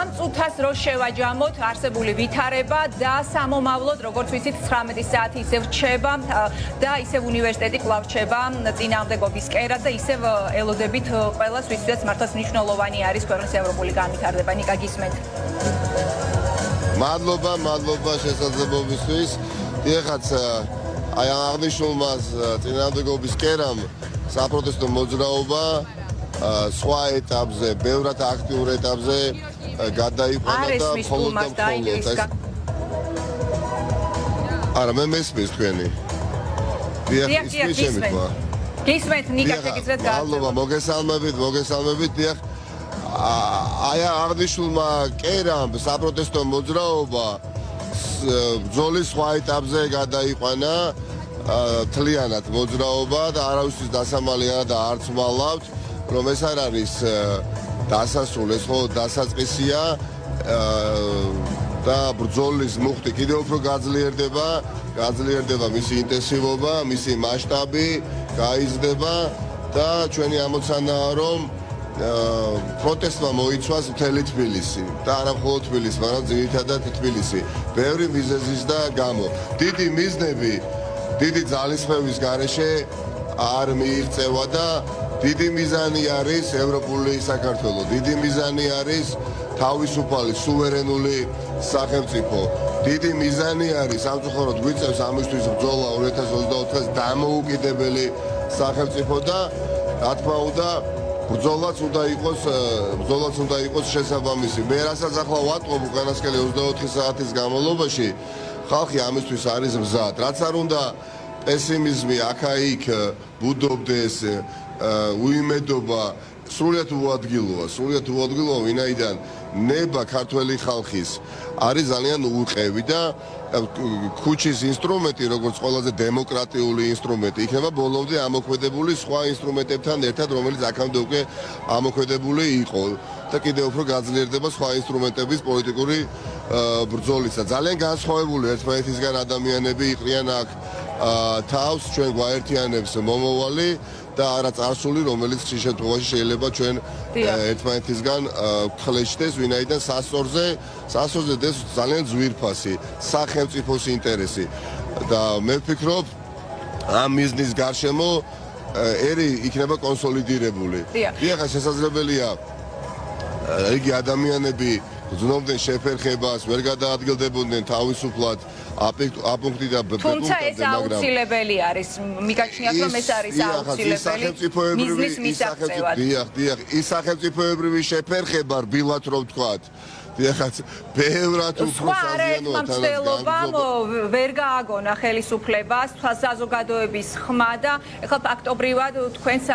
ამ წუთას რო შევაჯამოთ არსებული ვითარება და სამომავლოდ როგორც ვიცით 19 საათი ისევ რჩება და ისევ უნივერსიტეტი კვლავ რჩება წინააღმდეგობის კერად და ისევ ელოდებით ყველას ვისაც მართლაც მნიშვნელოვანი არის ქვეყნის ევროპული განვითარება. ნიკა გისმენთ. მადლობა შესაძლებლობისთვის. ეხაც აი აღნიშნულმა წინააღმდეგობის კერამ საპროტესტო მოძრაობა სხვა ეტაპზე, ბევრად აქტიურ ეტაპზე გადაიყვანა და მხოლოდ არა მე მესმის თქვენი. გისმენთ ნიკა შეგიძლიათ მადლობა მოგესალმებით დიახ აი აღნიშნულმა კერამ საპროტესტო მოძრაობა ბრძოლის სხვა ეტაპზე გადაიყვანა თლიანად მოძრაობა და არავისთვის დასამალი არა და არც ვალავთ რომ ეს არ არის დასასრული ეს ხო დასაწყისია და ბრძოლის მუხტი კიდევ უფრო გაძლიერდება მისი ინტენსივობა, მისი მასშტაბი გაიზრდება და ჩვენი ამოცანაა რომ პროტესტმა მოიცვას მთელი თბილისი და არა მხოლოდ თბილისი, მაგრამ ძირითადად თბილისი. ბევრი მიზეზის და გამო. დიდი მიზნები, დიდი ძალისხმევის გარეშე არ მიიღწევა და დიდი მიზანი არის ევროპული საქართველო. დიდი მიზანი არის თავისუფალი, სუვერენული სახელმწიფო. დიდი მიზანი არის სამწუხაროდ გვიწევს ამისთვის ბრძოლა 2024 წელს დამოუკიდებელი სახელმწიფო და რა თქმა უნდა ბრძოლაც უნდა იყოს შესაბამისი. მე რასაც ახლა ვატყობ უკანასკნელი 24 საათის განმავლობაში ხალხი ამისთვის არის მზად. რაც არ უნდა პესიმიზმი აქა-იქ ბუდობდეს უიმედობა სრულიად უადგილოა, ვინაიდან ნება ქართველი ხალხის არის ძალიან უყევი და ქუჩის ინსტრუმენტი, როგორც ყველაზე დემოკრატიული ინსტრუმენტი, იქნება ბოლომდე ამოქმედებული სხვა ინსტრუმენტებთან ერთად, რომელიც აქამდე უკვე ამოქმედებული იყო და კიდევ უფრო გაძლიერდება სხვა ინსტრუმენტების პოლიტიკური ბრძოლისა. ძალიან განსხვავებული ერთმანეთისგან ადამიანები იყრიან აქ თავს, ჩვენ გვაერთიანებს მომავალი და არა წარსული, რომელიც ხშირ შემთხვევაში შეიძლება ჩვენ ერთმანეთისგან გხლეშდეს, ვინაიდან სასწორზე დეს ძალიან ძვირფასი სახელმწიფოს ინტერესი და მე ვფიქრობ ამ მიზნის გარშემო ერი იქნება კონსოლიდირებული. დიახ, შესაძლებელია იგი ადამიანები გრძნობდნენ შეფერხებას, ვერ გადაადგილდებოდნენ თავისუფლად აპუნქტი და თუმცა ეს აუცილებელი არის. მიგაჩნიათ რომ ეს არის აუცილებელი მიზნის მისაღწევად. დიახ, ის სახელმწიფოებრივი შეფერხება რბილად რომ ვთქვათ. დიახაც, ბევრად უფრო საზიანოა მცდელობამ ვერ გააგონა ხელისუფლებას, საზოგადოების ხმა და ეხლა ფაქტობრივად თქვენს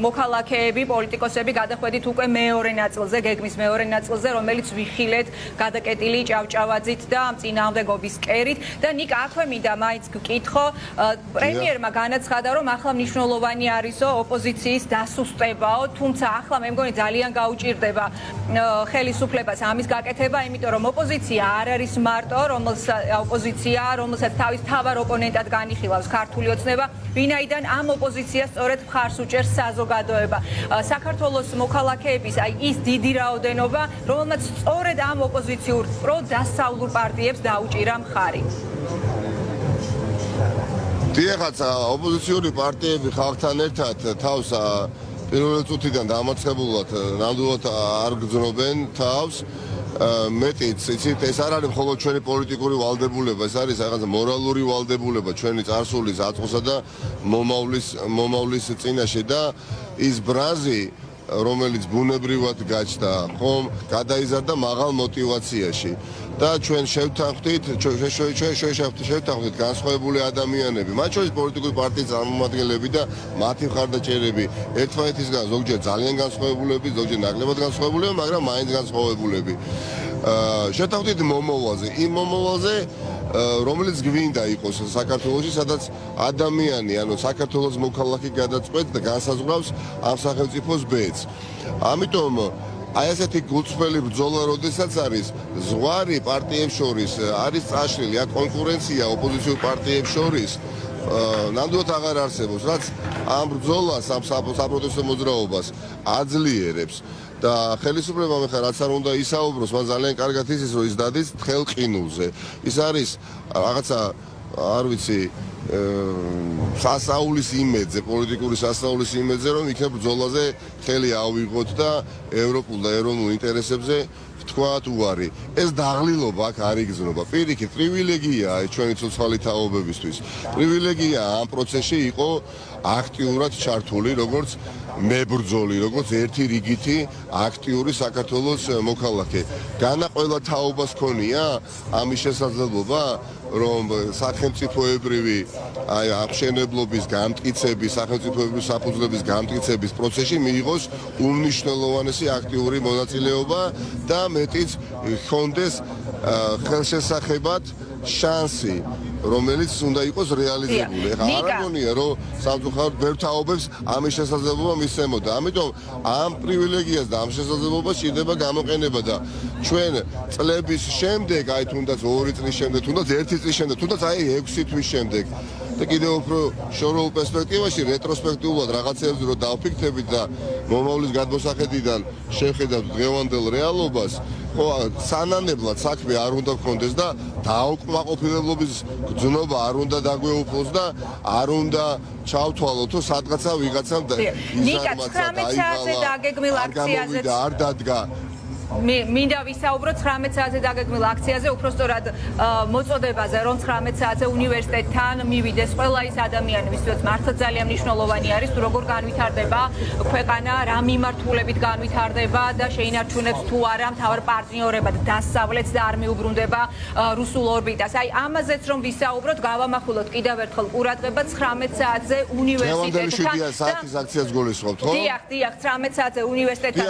მოქალაქეები, პოლიტიკოსები გადახვედით უკვე მეორე ნაწილზე, გეგმის მეორე ნაწილზე, რომელიც ვიხილეთ გადაკეტილი ჭავჭავაძით და წინააღმდეგობის კერით და ნიკა აქვე მინდა მაინც გკითხო, პრემიერმა განაცხადა, რომ ახლა მნიშვნელოვანი არისო ოპოზიციის დასუსტებაო, თუმცა ახლა მე მგონი ძალიან გაუჭირდება ხელისუფლებას ამის აკეთება, იმიტომ რომ ოპოზიცია არ არის მარტო, რომელსაც თავის თავარ ოპონენტად განიხილავს ქართული ოცნება, ვინაიდან ამ ოპოზიციას სწორედ მხარს უჭერს საზოგადოება. საქართველოს მოქალაქეების აი ის დიდი რაოდენობა, რომელმაც სწორედ ამ ოპოზიციურ პროდასავლურ პარტიებს დაუჭირა მხარი. დიახაც, ოპოზიციური პარტიები ხალხთან ერთად თავს პირველი წუთიდან დამარცხებულად ნამდვილად არ გრძნობენ თავს. მეტიც, იცით, ეს არ არის მხოლოდ ჩვენი პოლიტიკური ვალდებულება, ეს არის რაღაც მორალური ვალდებულება ჩვენი წარსულის, აწმყოსა და მომავლის წინაშე და ის ბრაზი, რომელიც ბუნებრივად გაჩნდა, ხომ, გადაიზარდა მაღალ мотиваციაში. და ჩვენ შევთანხმდით განსხვავებული ადამიანები, მათ შორის პოლიტიკური პარტიის წარმომადგენლები და მათი მხარდაჭერები ერთმანეთისგან ზოგჯერ ძალიან განსხვავებულები, ზოგჯერ ნაკლებად განსხვავებულები, მაგრამ მაინც განსხვავებულები. შევთანხმდით მომავალზე, იმ მომავალზე, რომელიც გვინდა იყოს საქართველოში, სადაც ადამიანი, ანუ საქართველოს მოქალაქე გადაწყვეტს და განსაზღვრავს ამ სახელმწიფოს ბედს. ამიტომ აი ესეთი გულწრფელი ბრძოლა, როდესაც არის ზღვარი პარტიებს შორის, არის წაშლილი, აქ კონკურენცია ოპოზიციურ პარტიებს შორის, ნამდვილად აღარ არსებობს, რაც ამ ბრძოლას, ამ საპროტესტო მოძრაობას აძლიერებს და ხელისუფლებამ ახლა რაც არ უნდა ისაუბროს, მას ძალიან კარგად იცის, რომ ის დადის თხელყინულზე. ის არის რაღაცა არ ვიცი სასაულის იმედზე, პოლიტიკური სასაულის იმედზე, რომ იქნებ ბრძოლაზე ხელი ავიღოთ და ევროპულ და ეროვნულ ინტერესებზე თქვათ უარი. ეს დაღლილობა აქ არ იგრძნობა. პირიქით, პრივილეგიაა ჩვენი ცოცხალი თაობებისთვის. პრივილეგიაა ამ პროცესში იყო აქტიურად ჩართული, როგორც მებრძოლი, როგორც ერთი რიგითი აქტიური საქართველოს მოქალაქე. განა ყველა თაობას ქონია ამის შესაძლებლობა, რომ სახელმწიფოებრივი აღმშენებლობის გამტკიცების, სახელმწიფოებრივი საფუძვლების გამტკიცების პროცესში მიიღოს უმნიშვნელოვანესი აქტიური მონაწილეობა და მეტიც ხონდეს ხელშესახებად შანსი, რომელიც უნდა იყოს რეალიზებული. ახლა არ გონია, რომ სამწუხაროდ ბევრ თაობებს ამის შესაძლებლობა მისცემოდა. ამიტომ ამ პრივილეგიას და ამ შესაძლებლობას ჭირდება გამოყენება და ჩვენ წლების შემდეგ, აი თუნდაც 2 წლის შემდეგ, თუნდაც 1 წლის შემდეგ, თუნდაც აი 6 თვის შემდეგ და კიდევ უფრო შორეულ პერსპექტივაში რეტროსპექტიულად რაღაცეებზე რომ დავფიქრდებით და მომავლის გადმოსახედიდან შევხედავთ დღევანდელ რეალობას, ხო, სანანებლად საქმე არ უნდა გქონდეს და დაუკმაყოფილებლობის გრძნობა არ უნდა დაგვეუფლოს და არ უნდა ჩავთვალოთ, რომ სადღაცა ვიღაცამ ნიკა 19 საათზე დაგეგმილ აქციაზე არ დადგა. მინდა ვისაუბრო 19 საათზე დაგეგმილ აქციაზე, უпростоრად მოწოდებაზე, რომ 19 საათზე უნივერსიტეტთან მივიდეს ყველა ის ადამიანი, ვისაც მართლა ძალიან მნიშვნელოვანი არის, თუ როგორ განვითარდება ქვეყანა, რა მიმართულებით განვითარდება და შეინარჩუნებს თუ არა მთავარ პარტნიორებად დასავლეთს და არ მიუბრუნდება რუსულ ორბიტას. აი ამაზეც რომ ვისაუბროთ, გავამახვილოთ კიდევ ერთხელ ყურადღება 19 საათზე უნივერსიტეტთან. საათის აქციას გულისხმობთ, ხო? დიახ, 19 საათზე უნივერსიტეტთან.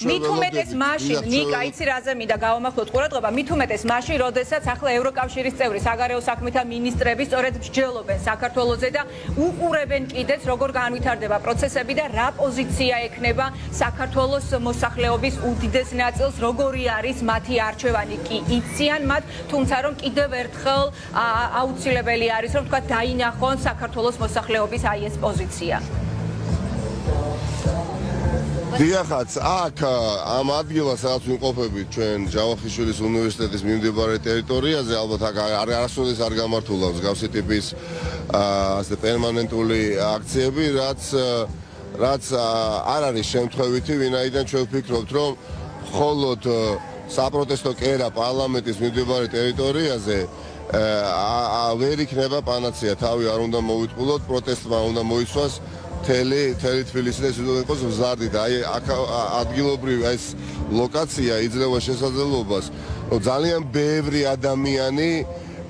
მით უმეტეს მაშინ ნიკა იცი რაზე მინდა გავამახვილოთ ყურადღება, მით უმეტეს მაშინ, როდესაც ახლა ევროკავშირის წევრი საგარეო საქმეთა მინისტრები სწორედ მსჯელობენ საქართველოზე და უყურებენ კიდეც როგორ განვითარდება პროცესები და რა პოზიცია ექნება საქართველოს მოსახლეობის უდიდეს ნაწილს, როგორი არის მათი არჩევანი კი იციან მათ, თუმცა რომ კიდევ ერთხელ აუცილებელი არის რომ თქვა დაინახონ საქართველოს მოსახლეობის აი ეს პოზიცია. დიახაც, აქ ამ ადგილას სადაც ვიმყოფებით ჩვენ ჯავახიშვილის უნივერსიტეტის მიმდებარე ტერიტორიაზე, ალბათ აქ არასოდეს არ გამართულა მსგავსი ტიპის ასე პერმანენტული აქციები, რაც არ არის შემთხვევითი, ვინაიდან ჩვენ ვფიქრობთ, რომ მხოლოდ საპროტესტო კერა პარლამენტის მიმდებარე ტერიტორიაზე ვერ იქნება პანაცეა, თავი არ უნდა მოვიტყულოთ, პროტესტმა უნდა მოიცვას თელი თბილისი და ის უნდა იყოს მზარდი და აი ადგილობრივი ეს ლოკაცია იძლევა შესაძლებლობას, რომ ძალიან ბევრი ადამიანი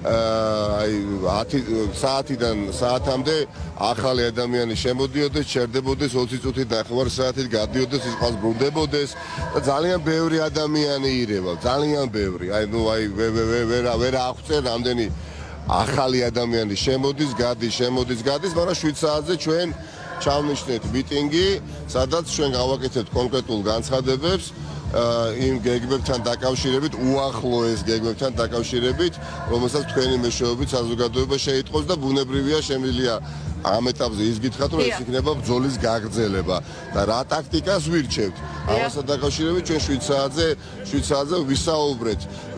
აი 10 საათიდან საათამდე ახალი ადამიანი შემოდიოდეს, ჩერდებოდეს 20 წუთით ნახევარ საათით გადიოდეს, ის ყავს ბრუნდებოდეს და ძალიან ბევრი ადამიანი ირევა, ძალიან ბევრი. აი ნუ აი ვერ აღწერ რამდენი ახალი ადამიანი შემოდის, გადის, მაგრამ 7 საათზე ჩვენ ჩავნიშნეთ მიტინგი, სადაც ჩვენ გავაკეთებთ კონკრეტულ განცხადებებს იმ გეგმებთან დაკავშირებით, უახლოეს გეგმებთან დაკავშირებით, რომელსაც თქვენი მეშვეობით საზოგადოება შეიტყობს და ბუნებრივია შემიძლია ამ ეტაპზე ის გითხრათ, რომ ეს იქნება ბრძოლის გაგრძელება და რა ტაქტიკას ვირჩევთ. ამასთან დაკავშირებით ჩვენ 7 საათზე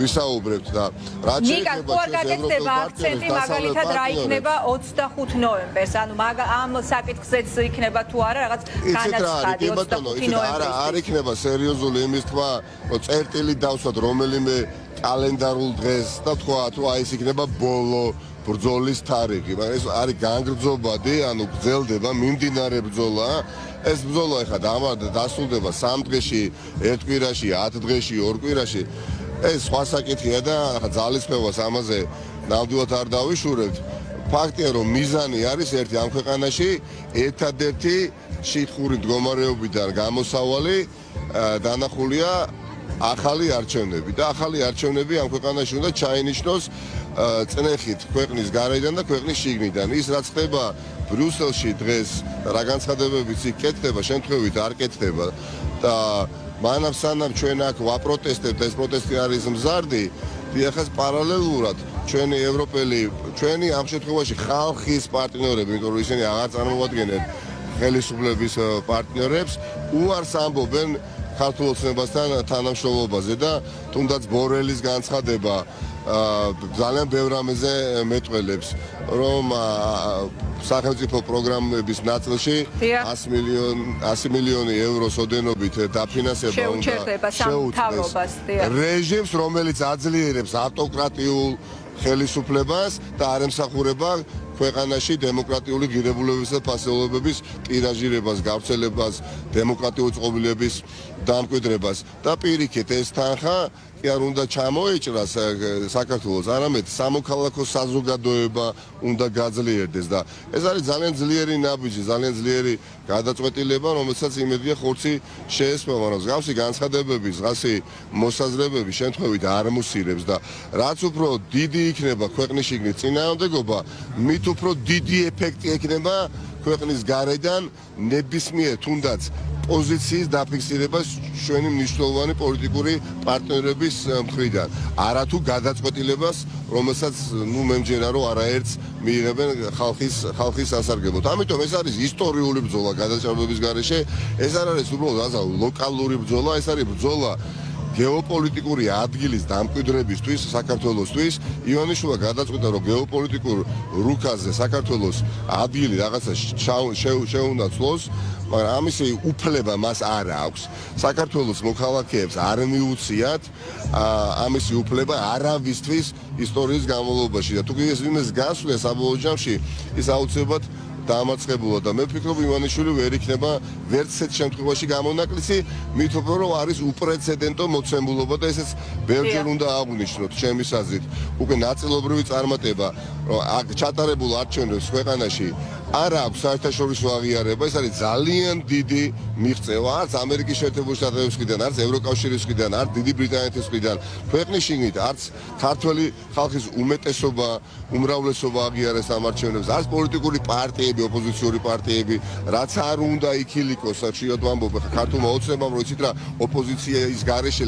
ვისაუბრებთ და რაც შეეხება ჩვენს აქცენტი მაგალითად რა იქნება 25 ნოემბერს, ანუ ამ საკითხზეც იქნება თუ არა რაღაც განაცხადი 25 ნოემბერს. არ იქნება სერიოზული იმის თქვა, რომ წერტილი დავსვათ რომელიმე კალენდარულ დღეს და თქვა თუ აი ეს იქნება ბოლო ბრძოლის თარიღი, მაგრამ ეს არის განგრძობადი, ანუ გრძელდება, მიმდინარე ბრძოლა. ეს ბრძოლა ახლა დასრულდება 3 დღეში, 1 კვირაში, 10 დღეში, 2 კვირაში. ეს სხვა საკითხია და ახლა ძალისხმევას ამაზე ნამდვილად არ დავიშურებთ. ფაქტია, რომ მიზანი არის ერთი ამ ქვეყანაში ერთადერთი შითხური მდგომარეობიდან გამოსავალი დანახულია ახალი არჩევნები და ახალი არჩევნები ამ ქვეყანაში უნდა ჩაინიშნოს წნეხით ქვეყნის გარედან და ქვეყნის შიგნიდან. ის რაც ხდება ბრიუსელში დღეს რა განცხადებებიც იქ კეთდება, შემთხვევით არ კეთდება და მანამ სანამ ჩვენ აქ ვაპროტესტებთ, ეს პროტესტი არის მზარდი, დიახაც პარალელურად ჩვენი ამ შემთხვევაში ხალხის პარტნიორები, იმიტომ რომ ისინი აღარ წარმოადგენენ ხელისუფლების პარტნიორებს, უარს ამბობენ ქართულ ოცნებასთან თანამშრომლობაზე და თუნდაც ბორელის განცხადება ძალიან ბევრ რამეზე მეტყველებს, რომ სახელმწიფო პროგრამების ნაწილში 100 მილიონი ევროს ოდენობით დაფინანსება უნდა შეუწყდეს რეჟიმს, რომელიც აძლიერებს ავტოკრატიულ ხელისუფლებას და არ ემსახურება ქვეყანაში დემოკრატიული ღირებულებების და ფასეულობების ტირაჟირებას, გავრცელებას, დემოკრატიული წყობილების დამკვიდრებას და პირიქით ეს თანხა კი არ უნდა ჩამოეჭრას საქართველოს, არამედ სამოქალაქო საზოგადოება უნდა გაძლიერდეს და ეს არის ძალიან ძლიერი ნაბიჯი, ძალიან ძლიერი გადაწყვეტილება, რომელსაც იმედია ხორცი შეესწვა, მაგრამ მსგავსი განცხადებები, მსგავსი მოსაზრებები შემთხვევით არ მუსირებს და რაც უფრო დიდი იქნება ქვეყნის შიგნით წინააღმდეგობა, მით უფრო დიდი ეფექტი ექნება ქვეყნის გარედან ნებისმიერ თუნდაც პოზიციის დაფიქსირება ჩვენი მნიშვნელოვანი პოლიტიკური პარტნიორების მხრიდან. არათუ გადაწყვეტილებას, რომელსაც მე მჯერა რომ არაერთს მიიღებენ ხალხის სასარგებლოდ. ამიტომ ეს არის ისტორიული ბრძოლა გადაჭარბების გარეშე, ეს არ არის უბრალოდ ლოკალური ბრძოლა, ეს არის ბრძოლა გეოპოლიტიკური ადგილის დამკვიდრებისთვის საქართველოსთვის. ივანიშვილმა გადაწყვიტა, რომ გეოპოლიტიკურ რუკაზე საქართველოს ადგილი რაღაცა შეუნდა ცლოს, მაგრამ ამისი უფლება მას არ აქვს. საქართველოს მოქალაქეებს არ მიუციათ ამისი უფლება არავისთვის ისტორიის განმავლობაში და თუ კი ეს ვინმეს გასვლა საბოლოო ჯამში, ის აუცილებლად დამარცხებულა და მე ვფიქრობ ივანიშვილი ვერ იქნება ვერც ერთ შემთხვევაში გამონაკლისი, მით უფრო რომ არის უპრეცედენტო მოცემულობა და ესეც ბევრჯერ უნდა აღვნიშნოთ ჩემი აზრით. უკვე ნაწილობრივი წარმატება, რომ აქ ჩატარებულ არჩევნებს ქვეყანაში არ აქვს საერთაშორისო აღიარება, ეს არის ძალიან დიდი მიღწევა, არც ამერიკის შეერთებული შტატების მხრიდან, არც ევროკავშირის მხრიდან, არც დიდი ბრიტანეთის მხრიდან, ქვეყნის შიგნით, არც ქართველი ხალხის უმეტესობა, უმრავლესობა აღიარეს ამ არჩევნებს, არც პოლიტიკური პარტიები, ოპოზიციური პარტიები, რაც არ უნდა იქილიკოს, ხშირად ვამბობ, ქართულმა ოცნებამ, რომ იცით რა, ოპოზიციის გარეშე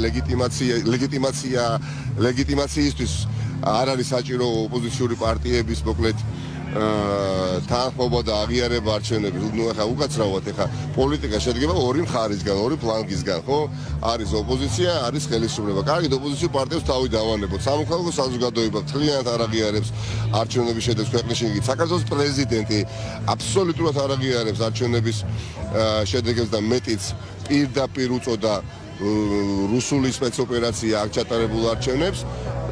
ლეგიტიმაციისთვის არ არის საჭირო ოპოზიციური პარტიების მოკლედ თანხმობა და აღიარება არჩევნების. ნუ ახლა უკაცრავად ახლა პოლიტიკა შედგება ორი მხარისგან, ორი ფლანგისგან, ხო? არის ოპოზიცია, არის ხელისუფლება. კარგით, ოპოზიციურ პარტიებს თავი დავანებოთ. სამოქალაქო საზოგადოება მთლიანად არ აღიარებს არჩევნების შედეგს ქვეყნის შიგნით. საქართველოს პრეზიდენტი აბსოლუტურად არ აღიარებს არჩევნების შედეგებს და მეტიც პირდაპირ უწოდა რუსული სპეცოპერაცია აქ ჩატარებულ არჩევნებს.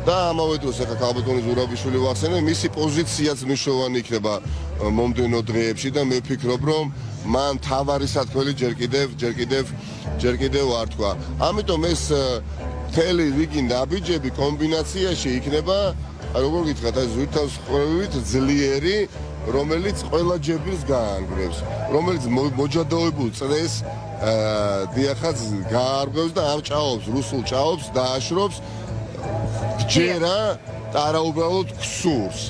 და ამავე დროს ახლა ქალბატონი ზურაბიშვილი ვახსენე, მისი პოზიციაც მნიშვნელოვანი იქნება მომდევნო დღეებში და მე ვფიქრობ, რომ მან თავარი სათქმელი ჯერ კიდევ არ თქვა. ამიტომ ეს მთელი რიგი ნაბიჯები კომბინაციაში იქნება, როგორ გითხრათ, ეს ზვირთავსყრევით ძლიერი, რომელიც ყველა ჯებირს გაანგრევს, რომელიც მოჯადოებულ წრეს დიახაც გაარღვევს და ამ ჭაობს, რუსულ ჭაობს დააშრობს ჯერა და არა უბრალოდ ქსურს.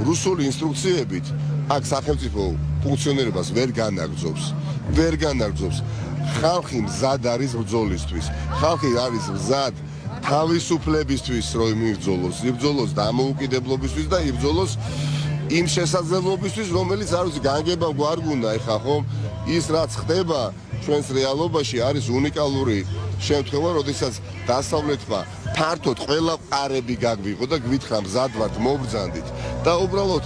რუსული ინსტრუქციებით აქ სახელმწიფო ფუნქციონირებას ვერ განაგრძობს. ხალხი მზად არის ბრძოლისთვის. ხალხი არის მზად თავისუფლებისთვის, რომ იბრძოლოს დამოუკიდებლობისთვის და იბრძოლოს იმ შესაძლებლობისთვის, რომელიც არ ვიცი, განგებამ გვარ გუნდა ეხა ხომ ის რაც ხდება ჩვენს რეალობაში არის უნიკალური შემთხვევა, როდესაც დასავლეთმა ფართოდ ყველა ყარები გაგვიღო და გვითხრა მზად ვართ მობრძანდით და უბრალოდ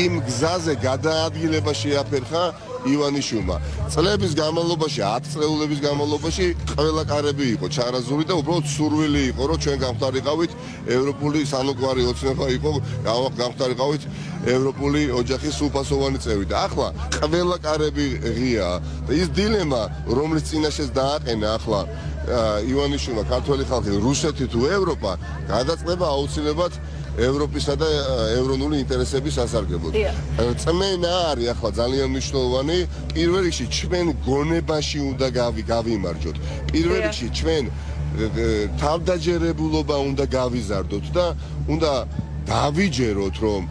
იმ გზაზე გადაადგილება შეაფერხა ივანიშვილმა. წლების განმავლობაში, 10 წლების განმავლობაში ყველა ყარები იყო ჩარაზული და უბრალოდ სურვილი იყო, რომ ჩვენ გამختارიყავით ევროპული სანუკვარი ოცნება იყო, გამختارიყავით ევროპული ოჯახის სრულფასოვანი წევრი და ახლა ყველა ყარები ღიაა და ის დილემა, რომლის წინაშეც დააყენა ახლა ივანიშვილმა ქართველი ხალხი, რუსეთი თუ ევროპა, გადაწყდება აუცილებლად ევროპისა და ევრონული ინტერესების სასარგებლოდ. წმენა არის ახლა ძალიან მნიშვნელოვანი. პირველ რიგში ჩვენ გონებაში უნდა გავიმარჯოთ. პირველ რიგში ჩვენ თავდაჯერებულობა უნდა გავიზარდოთ და უნდა დავიჯეროთ, რომ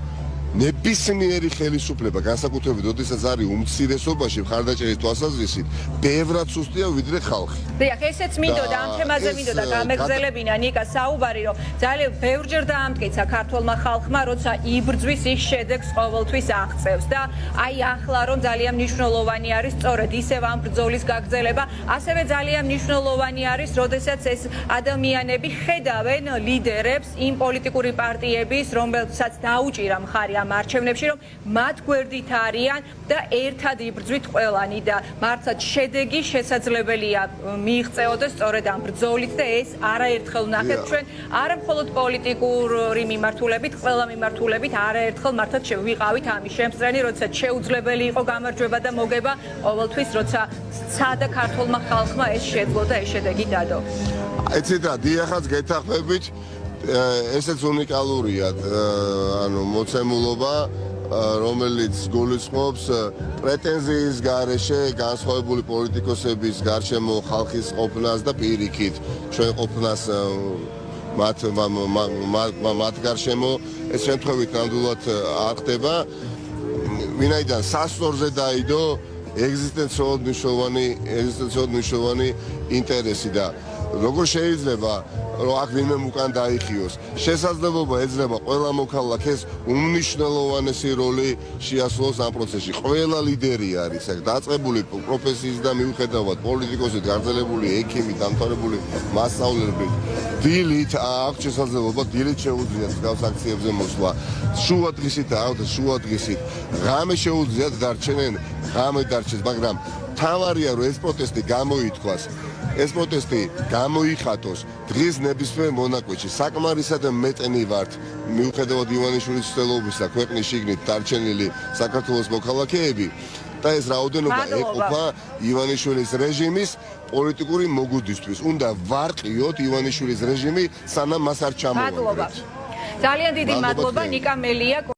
ნებისმიერი ხელისუფლება, განსაკუთრებით როდესაც არის უმცირესობაში მხარდაჭერის თვალსაზრისით, ბევრად სუსტია ვიდრე ხალხი. დიახ, ესეც მინდოდა, ამ თემაზე მინდოდა გამეგზელებინა ნიკა საუბარი, რომ ძალიან ბევრჯერ დაამტკიცა ქართულმა ხალხმა, როცა იბრძვის ის შედეგს ყოველთვის აღწევს და აი ახლა რომ ძალიან მნიშვნელოვანი არის სწორედ ისევ ამ ბრძოლის გაგრძელება, ასევე ძალიან მნიშვნელოვანი არის, როდესაც ეს ადამიანები ხედავენ ლიდერებს იმ პოლიტიკური პარტიების, რომელსაც დაუჭირა მხარი ამ არჩევნებში, რომ მათ გვერდით არიან და ერთად იბრძვით ყველანი და მართლაც შედეგი შესაძლებელია მიიღწეოდეს სწორედ ამ ბრძოლით და ეს არაერთხელ ვნახეთ ჩვენ არა მხოლოდ პოლიტიკური მიმართულებით, ყველა მიმართულებით არაერთხელ მართლაც ვიყავით ამის შემსწრენი, როდესაც შეუძლებელი იყო გამარჯვება და მოგება, ყოველთვის როცა სცადა ქართულმა ხალხმა ეს შეძლო და ეს შედეგი დადო. ეცეთ რა, დიახაც გეთახმებით, ესეც უნიკალურია, ანუ მოცემულობა, რომელიც გულისხმობს პრეტენზიის გარეშე განსხვავებული პოლიტიკოსების გარშემო ხალხის ყოფნას და პირიქით ჩვენ ყოფნას მათ გარშემო ეს შემთხვევით ნამდვილად არ ხდება. ვინაიდან სასწორზე დაიდო ეგზისტენციურად მნიშვნელოვანი ინტერესი და როგორ შეიძლება რომ აქ ვინმე უკან დაიხიოს. შესაძლებლობა ეძლევა ყველა მოქალაქეს უმნიშვნელოვანესი როლი შეასრულოს ამ პროცესში. ყველა ლიდერი არის აქ დაწყებული პროფესიის და მიუხედავად პოლიტიკოსით, გაგრძელებული ექიმი, დამთავრებული მასწავლებელი. დილით აქვს შესაძლებლობა დილით შეუძლიათ გავს აქციებზე მოსვლა. შუადღისით აქვს შუადღისით. ღამე შეუძლიათ დარჩენენ, ღამე დარჩეს, მაგრამ თავარია რომ ეს პროტესტი გამოითქვას. ეს პროტესტი გამოიხატოს დღის ნებისმიერ მონაკვეთში. საკმარისად მეტნი ვართ მიუხედავად ივანიშვილის ცდილობისა ქვეყნის შიგნით დარჩენილი საქართველოს მოქალაქეები და ეს რაოდენობა ეყოფა ივანიშვილის რეჟიმის პოლიტიკური მოგუდისთვის. უნდა ვარყიოთ ივანიშვილის რეჟიმი სანამ მას არ ჩამოვარდნით. ძალიან დიდი მადლობა ნიკა მელია.